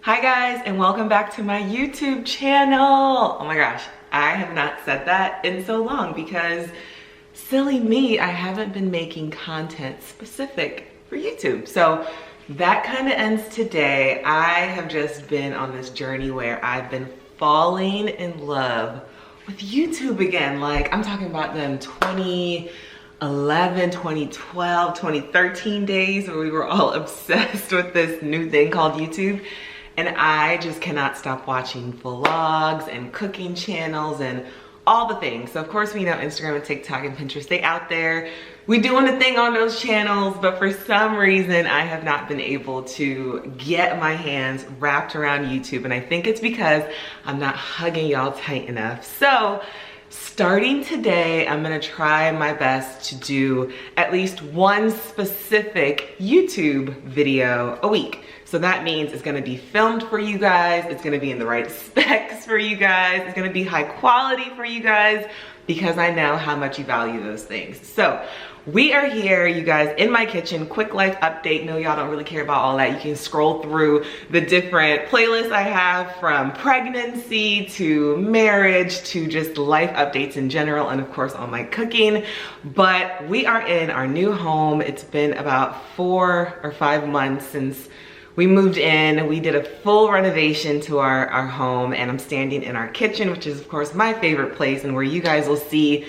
Hi guys, and welcome back to my YouTube channel. Oh my gosh, I have not said that in so long because silly me, I haven't been making content specific for YouTube. So that kind of ends today. I have just been on this journey where I've been falling in love with YouTube again. Like, I'm talking about them 2011, 2012, 2013 days where we were all obsessed with this new thing called YouTube. And I just cannot stop watching vlogs and cooking channels and all the things. So of course we know Instagram and TikTok and Pinterest, they out there. We doing a thing on those channels, but for some reason I have not been able to get my hands wrapped around YouTube. And I think it's because I'm not hugging y'all tight enough. So starting today, I'm gonna try my best to do at least one specific YouTube video a week. So that means it's gonna be filmed for you guys, it's gonna be in the right specs for you guys, it's gonna be high quality for you guys, because I know how much you value those things. So we are here, you guys, in my kitchen. Quick life update. No, y'all don't really care about all that. You can scroll through the different playlists I have, from pregnancy to marriage to just life updates in general, and of course all my cooking. But we are in our new home. It's been about 4 or 5 months since we moved in. We did a full renovation to our home, and I'm standing in our kitchen, which is of course my favorite place and where you guys will see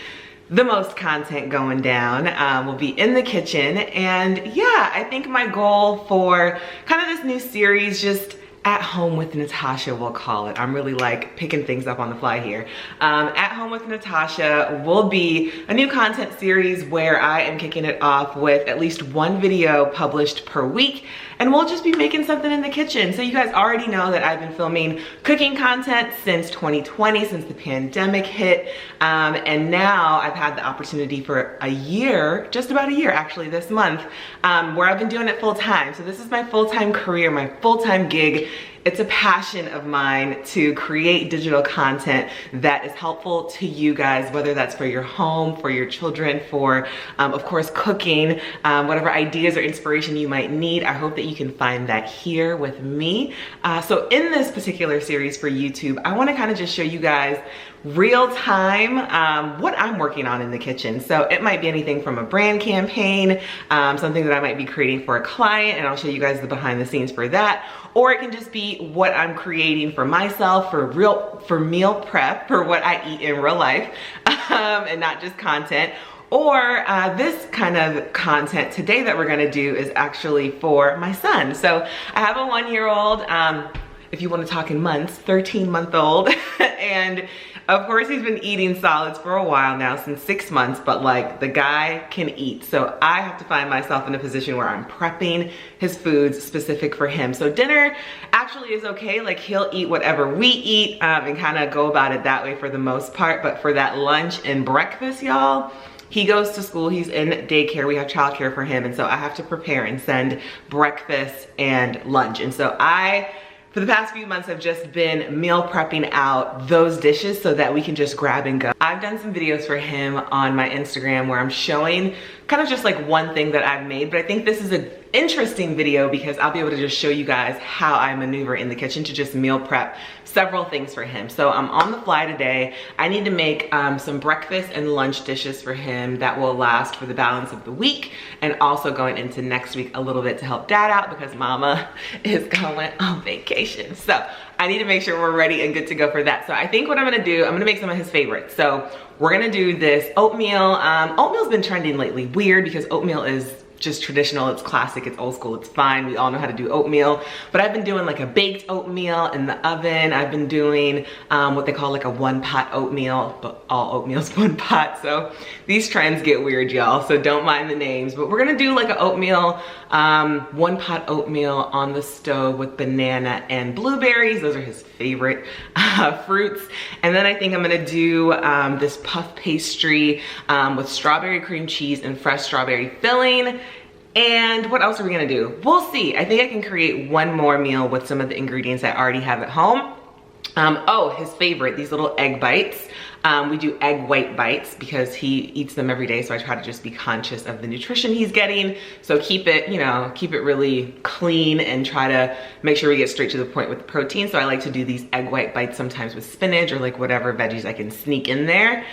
the most content going down. We'll be in the kitchen. And yeah, I think my goal for kind of this new series, just At Home with Natasha, we'll call it. I'm really like picking things up on the fly here. At Home with Natasha will be a new content series where I am kicking it off with at least one video published per week. And we'll just be making something in the kitchen. So you guys already know that I've been filming cooking content since 2020, since the pandemic hit. And now I've had the opportunity for a year, just about a year actually this month, where I've been doing it full time. So this is my full-time career, my full-time gig. It's a passion of mine to create digital content that is helpful to you guys, whether that's for your home, for your children, for, of course, cooking, whatever ideas or inspiration you might need. I hope that you can find that here with me. So in this particular series for YouTube, I want to kind of just show you guys real time what I'm working on in the kitchen. So it might be anything from a brand campaign, something that I might be creating for a client, and I'll show you guys the behind the scenes for that. Or it can just be what I'm creating for myself, for meal prep, for what I eat in real life, and not just content. Or this kind of content today that we're gonna do is actually for my son. So I have a 1-year-old, if you wanna talk in months, 13-month-old, and of course he's been eating solids for a while now, since 6 months, but like the guy can eat. So I have to find myself in a position where I'm prepping his foods specific for him. So dinner actually is okay, like he'll eat whatever we eat and kind of go about it that way for the most part. But for that lunch and breakfast, y'all, he goes to school, he's in daycare, we have childcare for him, and so I have to prepare and send breakfast and lunch. And so for the past few months, I've just been meal prepping out those dishes so that we can just grab and go. I've done some videos for him on my Instagram where I'm showing kind of just like one thing that I've made, but I think this is an interesting video because I'll be able to just show you guys how I maneuver in the kitchen to just meal prep several things for him. So I'm on the fly today. I need to make some breakfast and lunch dishes for him that will last for the balance of the week, and also going into next week a little bit to help dad out because mama is going on vacation. So I need to make sure we're ready and good to go for that. So I think what I'm gonna do, I'm gonna make some of his favorites. So we're gonna do this oatmeal. Oatmeal's been trending lately. Weird, because oatmeal is just traditional, it's classic, it's old school, it's fine. We all know how to do oatmeal. But I've been doing like a baked oatmeal in the oven. I've been doing what they call like a one-pot oatmeal, but all oatmeal's one pot. So these trends get weird, y'all, so don't mind the names. But we're gonna do like an oatmeal, one-pot oatmeal on the stove with banana and blueberries. Those are his favorite fruits. And then I think I'm gonna do this puff pastry with strawberry cream cheese and fresh strawberry filling. And what else are we gonna do? We'll see. I think I can create one more meal with some of the ingredients I already have at home. Oh, his favorite, these little egg bites. We do egg white bites because he eats them every day, so I try to just be conscious of the nutrition he's getting. So keep it, you know, keep it really clean and try to make sure we get straight to the point with the protein. So I like to do these egg white bites sometimes with spinach or like whatever veggies I can sneak in there.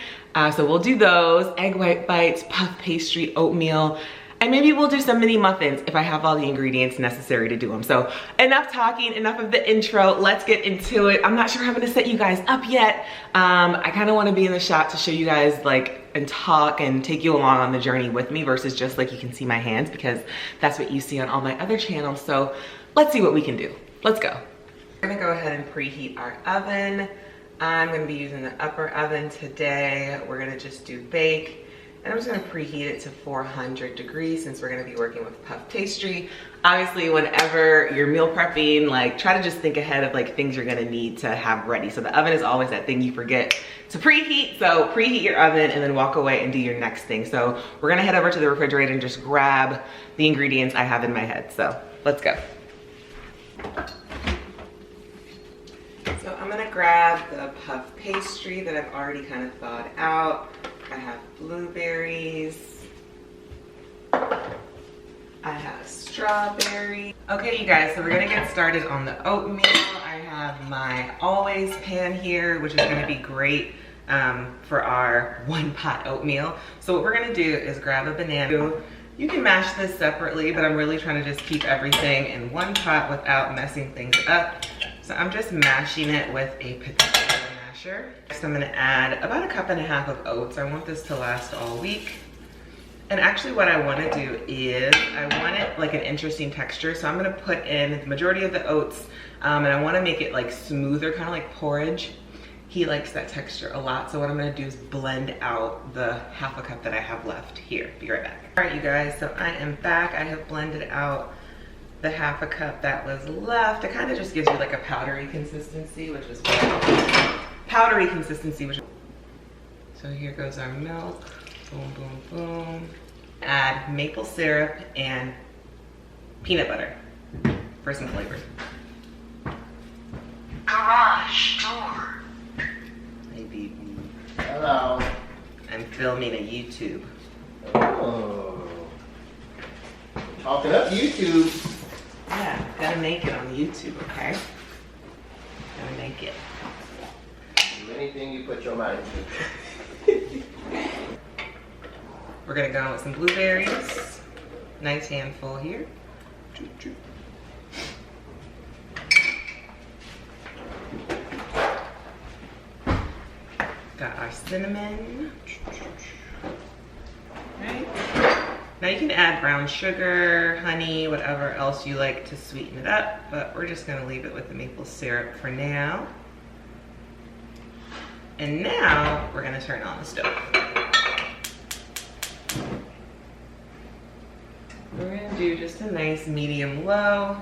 So we'll do those, egg white bites, puff pastry, oatmeal, and maybe we'll do some mini muffins if I have all the ingredients necessary to do them. So enough talking, enough of the intro. Let's get into it. I'm not sure how I'm gonna set you guys up yet. I kind of want to be in the shot to show you guys like and talk and take you along on the journey with me versus just like you can see my hands, because that's what you see on all my other channels. So let's see what we can do. Let's go. We're gonna go ahead and preheat our oven. I'm gonna be using the upper oven today. We're gonna just do bake. And I'm just gonna preheat it to 400 degrees since we're gonna be working with puff pastry. Obviously, whenever you're meal prepping, like try to just think ahead of like things you're gonna need to have ready. So the oven is always that thing you forget to preheat. So preheat your oven and then walk away and do your next thing. So we're gonna head over to the refrigerator and just grab the ingredients I have in my head. So let's go. So I'm gonna grab the puff pastry that I've already kind of thawed out. I have blueberries. I have strawberry. Okay, you guys, so we're gonna get started on the oatmeal. I have my always pan here, which is gonna be great for our one pot oatmeal. So what we're gonna do is grab a banana. You can mash this separately, but I'm really trying to just keep everything in one pot without messing things up. So I'm just mashing it with a potato masher. Next, I'm gonna add about 1.5 cups of oats. I want this to last all week. And actually what I wanna do is, I want it like an interesting texture. So I'm gonna put in the majority of the oats and I wanna make it like smoother, kind of like porridge. He likes that texture a lot. So what I'm gonna do is blend out the 1/2 cup that I have left here. Be right back. All right, you guys, so I am back. I have blended out the 1/2 cup that was left. It kind of just gives you like a powdery consistency, which is powdery consistency. So here goes our milk. Boom, boom, boom. Add maple syrup and peanut butter for some flavor. Garage door. Hey, baby. Hello. I'm filming a YouTube. Oh. Talking up YouTube. Yeah, gotta make it on YouTube, okay? Gotta make it. Do anything you put your mind to. We're gonna go in with some blueberries. Nice handful here. Got our cinnamon. Right. Now you can add brown sugar, honey, whatever else you like to sweeten it up, but we're just gonna leave it with the maple syrup for now. And now we're gonna turn on the stove. We're gonna do just a nice medium low.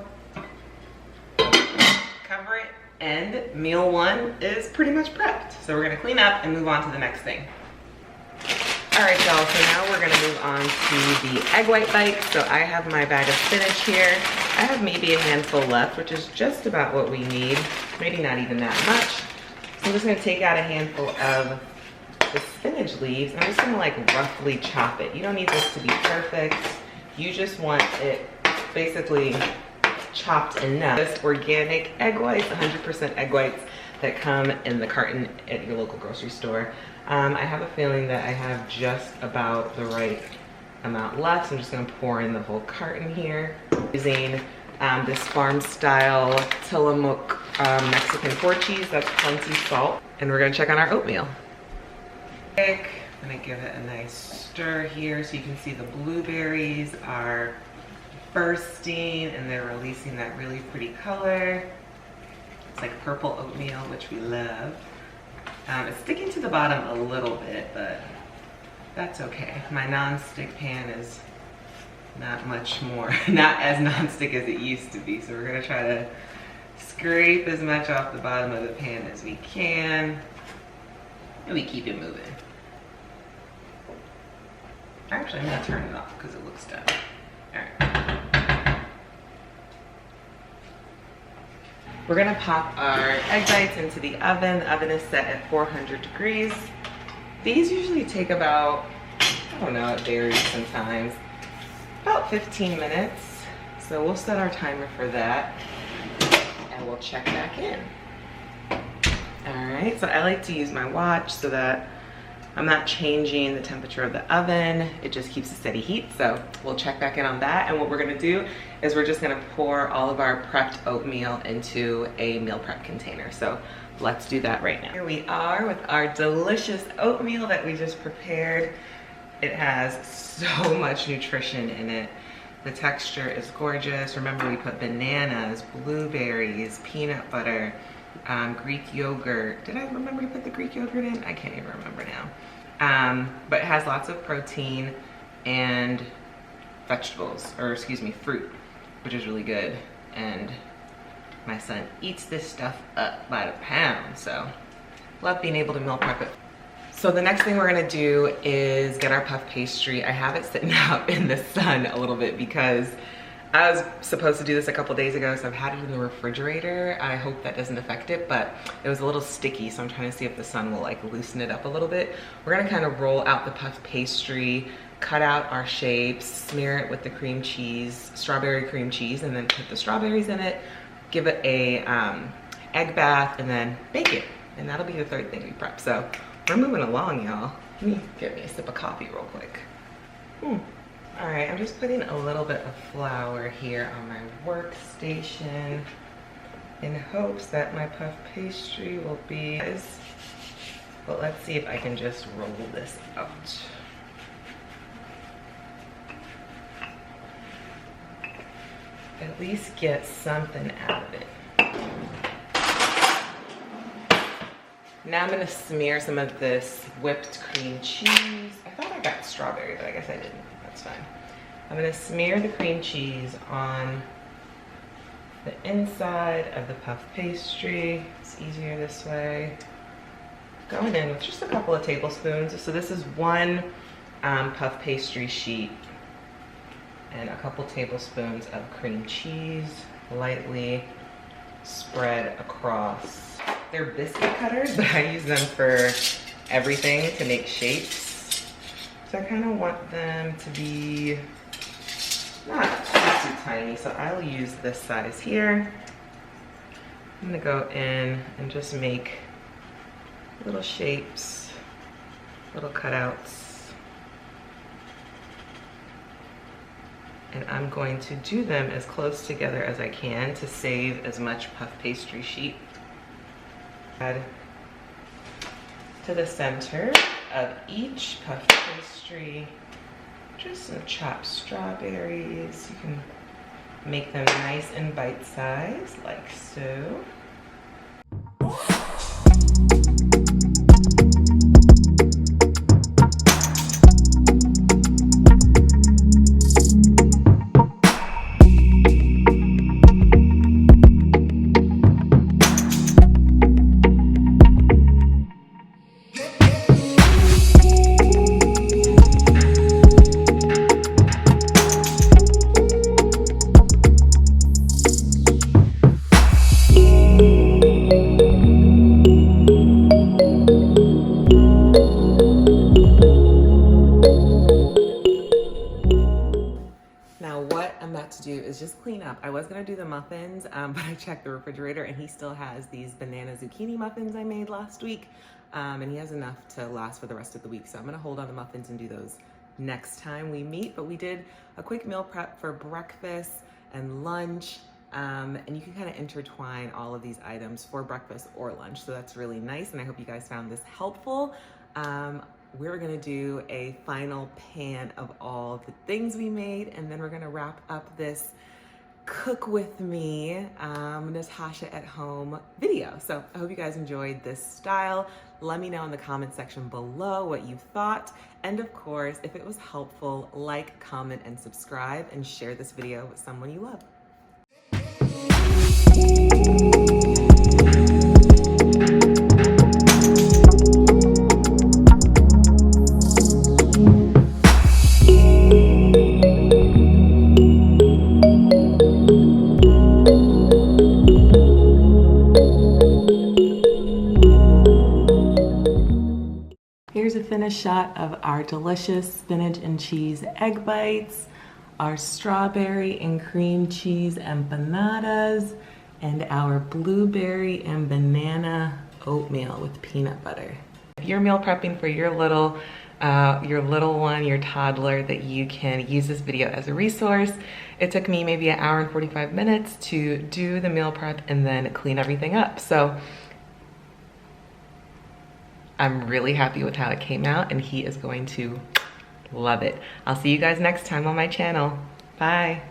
Cover it, and meal one is pretty much prepped. So we're gonna clean up and move on to the next thing. All right, y'all, so now we're gonna move on to the egg white bites. So I have my bag of spinach here. I have maybe a handful left, which is just about what we need. Maybe not even that much. So I'm just gonna take out a handful of the spinach leaves. I'm just gonna like roughly chop it. You don't need this to be perfect. You just want it basically chopped enough. This organic egg whites, 100% egg whites that come in the carton at your local grocery store. I have a feeling that I have just about the right amount left. So I'm just gonna pour in the whole carton here. Using this farm style Tillamook Mexican pork cheese, that's plenty salt. And we're gonna check on our oatmeal. I'm gonna give it a nice stir here so you can see the blueberries are bursting and they're releasing that really pretty color. It's like purple oatmeal, which we love. It's sticking to the bottom a little bit, but that's okay. My non-stick pan is not much more, not as non-stick as it used to be. So we're gonna try to scrape as much off the bottom of the pan as we can. And we keep it moving. Actually, I'm gonna turn it off because it looks done. All right. We're gonna pop our egg whites into the oven. The oven is set at 400 degrees. These usually take about, I don't know, it varies sometimes, about 15 minutes. So we'll set our timer for that and we'll check back in. All right, so I like to use my watch so that I'm not changing the temperature of the oven. It just keeps a steady heat. So we'll check back in on that. And what we're gonna do is we're just gonna pour all of our prepped oatmeal into a meal prep container. So let's do that right now. Here we are with our delicious oatmeal that we just prepared. It has so much nutrition in it. The texture is gorgeous. Remember, we put bananas, blueberries, peanut butter, Greek yogurt. Did I remember to put the Greek yogurt in? I can't even remember now. But it has lots of protein and vegetables, or excuse me, fruit, which is really good. And my son eats this stuff up by the pound, so love being able to meal prep it. So the next thing we're gonna do is get our puff pastry. I have it sitting out in the sun a little bit because I was supposed to do this a couple days ago, so I've had it in the refrigerator. I hope that doesn't affect it, but it was a little sticky, so I'm trying to see if the sun will like loosen it up a little bit. We're gonna kind of roll out the puff pastry, cut out our shapes, smear it with the cream cheese, strawberry cream cheese, and then put the strawberries in it, give it a egg bath, and then bake it. And that'll be the third thing we prep. So we're moving along, y'all. Let me get me a sip of coffee real quick. All right, I'm just putting a little bit of flour here on my workstation in hopes that my puff pastry will be, but let's see if I can just roll this out. At least get something out of it. Now I'm gonna smear some of this whipped cream cheese. I thought I got strawberry, but I guess I didn't. That's fine. I'm gonna smear the cream cheese on the inside of the puff pastry. It's easier this way. Going in with just a couple of tablespoons. So this is one puff pastry sheet and a couple tablespoons of cream cheese, lightly spread across. They're biscuit cutters, but I use them for everything to make shapes. So I kind of want them to be not too tiny, so I'll use this size here. I'm gonna go in and just make little shapes, little cutouts. And I'm going to do them as close together as I can to save as much puff pastry sheet. Add to the center of each puff pastry just some chopped strawberries. You can make them nice and bite-sized like so. I was gonna do the muffins, but I checked the refrigerator and he still has these banana zucchini muffins I made last week, and he has enough to last for the rest of the week. So I'm gonna hold on the muffins and do those next time we meet. But we did a quick meal prep for breakfast and lunch, and you can kind of intertwine all of these items for breakfast or lunch. So that's really nice, and I hope you guys found this helpful. We're gonna do a final pan of all the things we made, and then we're gonna wrap up this cook with me, Natasha at home video. So I hope you guys enjoyed this style. Let me know in the comment section below what you thought. And of course, if it was helpful, like, comment, and subscribe, and share this video with someone you love. finished shot of our delicious spinach and cheese egg bites, our strawberry and cream cheese empanadas, and our blueberry and banana oatmeal with peanut butter. If you're meal prepping for your little one, your toddler, that you can use this video as a resource. It took me maybe an hour and 45 minutes to do the meal prep and then clean everything up. So I'm really happy with how it came out, and he is going to love it. I'll see you guys next time on my channel. Bye.